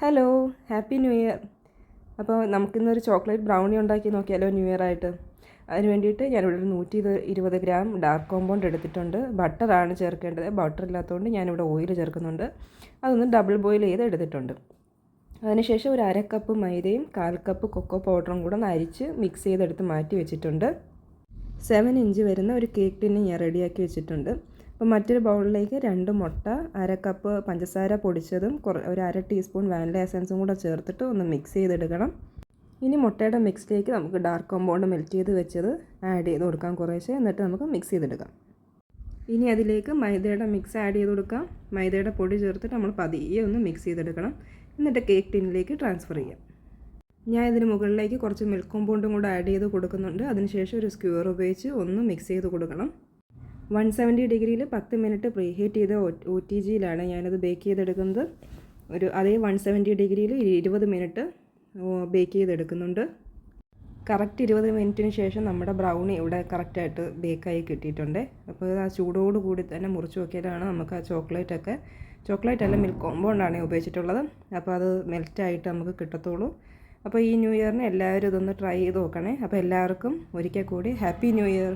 Hello, happy new year. അപ്പോൾ നമുക്കിന്നൊരു chocolate brownie ഉണ്ടാക്കി നോക്കിയാലോ ന്യൂ ഇയർ ആയിട്ട്. അതിന് വേണ്ടിയിട്ട് ഞാനിവിടെ ഒരു 120 ഗ്രാം ഡാർക്ക് കോമ്പൗണ്ട് എടുത്തിട്ടുണ്ട്. ബട്ടറാണ് ചേർക്കേണ്ടത്. ബട്ടർ ഇല്ലാത്തതുകൊണ്ട് ഞാനിവിടെ ഓയിൽ ചേർക്കുന്നുണ്ട്. അതൊന്ന് ഡബിൾ ബോയിൽ ചെയ്ത് എടുത്തിട്ടുണ്ട്. അതിനുശേഷം ഒരു 1/2 കപ്പ് മൈദയും 1/4 കപ്പ് കൊക്കോ പൗഡറും കൂടെ ഒന്ന് അരിച്ച് മിക്സ് ചെയ്തെടുത്ത് മാറ്റി വെച്ചിട്ടുണ്ട്. 7 ഇഞ്ച് വരുന്ന ഒരു കേക്ക് ടിന്ന് ഞാൻ റെഡിയാക്കി വെച്ചിട്ടുണ്ട്. അപ്പോൾ മറ്റൊരു ബൗളിലേക്ക് 2 മുട്ട, 1/2 കപ്പ് പഞ്ചസാര പൊടിച്ചതും ഒരു 1/2 ടീസ്പൂൺ വാനില എസൻസും കൂടെ ചേർത്തിട്ട് ഒന്ന് മിക്സ് ചെയ്തെടുക്കണം. ഇനി മുട്ടയുടെ മിക്സിലേക്ക് നമുക്ക് ഡാർക്ക് കോമ്പൗണ്ട് മെൽറ്റ് ചെയ്ത് വെച്ചത് ആഡ് ചെയ്ത് കൊടുക്കാം കുറേശ്ശെ. എന്നിട്ട് നമുക്ക് മിക്സ് ചെയ്തെടുക്കാം. ഇനി അതിലേക്ക് മൈദയുടെ മിക്സ് ആഡ് ചെയ്ത് കൊടുക്കാം. മൈദയുടെ പൊടി ചേർത്തിട്ട് നമ്മൾ പതിയെ ഒന്ന് മിക്സ് ചെയ്തെടുക്കണം. എന്നിട്ട് കേക്ക് ടിന്നിലേക്ക് ട്രാൻസ്ഫർ ചെയ്യാം. ഞാൻ ഇതിന് മുകളിലേക്ക് കുറച്ച് മിൽക്ക് കോമ്പൗണ്ടും കൂടെ ആഡ് ചെയ്ത് കൊടുക്കുന്നുണ്ട്. അതിനുശേഷം ഒരു സ്ക്യൂർ ഉപയോഗിച്ച് ഒന്ന് മിക്സ് ചെയ്ത് കൊടുക്കണം. 170 ഡിഗ്രിയിൽ 10 മിനിറ്റ് പ്രീ ഹീറ്റ് ചെയ്ത OTGയിലാണ് ഞാനത് ബേക്ക് ചെയ്തെടുക്കുന്നത്. അതേ 170 ഡിഗ്രിയിൽ 20 മിനിറ്റ് ബേക്ക് ചെയ്തെടുക്കുന്നുണ്ട്. കറക്റ്റ് 20 മിനിറ്റിന് ശേഷം നമ്മുടെ ബ്രൗണി ഇവിടെ കറക്റ്റായിട്ട് ബേക്കായി കിട്ടിയിട്ടുണ്ട്. അപ്പോൾ ആ ചൂടോട് കൂടി തന്നെ മുറിച്ച് നോക്കിയാലാണ് നമുക്ക് ആ ചോക്ലേറ്റ് അല്ല മിൽക്ക് കോമ്പൗണ്ടാണ് ഉപയോഗിച്ചിട്ടുള്ളത്. അപ്പോൾ അത് മെൽറ്റായിട്ട് നമുക്ക് കിട്ടത്തുള്ളൂ. അപ്പോൾ ഈ ന്യൂ ഇയറിന് എല്ലാവരും ഇതൊന്ന് ട്രൈ ചെയ്ത് നോക്കണേ. അപ്പോൾ എല്ലാവർക്കും ഒരിക്കൽ കൂടി ഹാപ്പി ന്യൂ ഇയർ.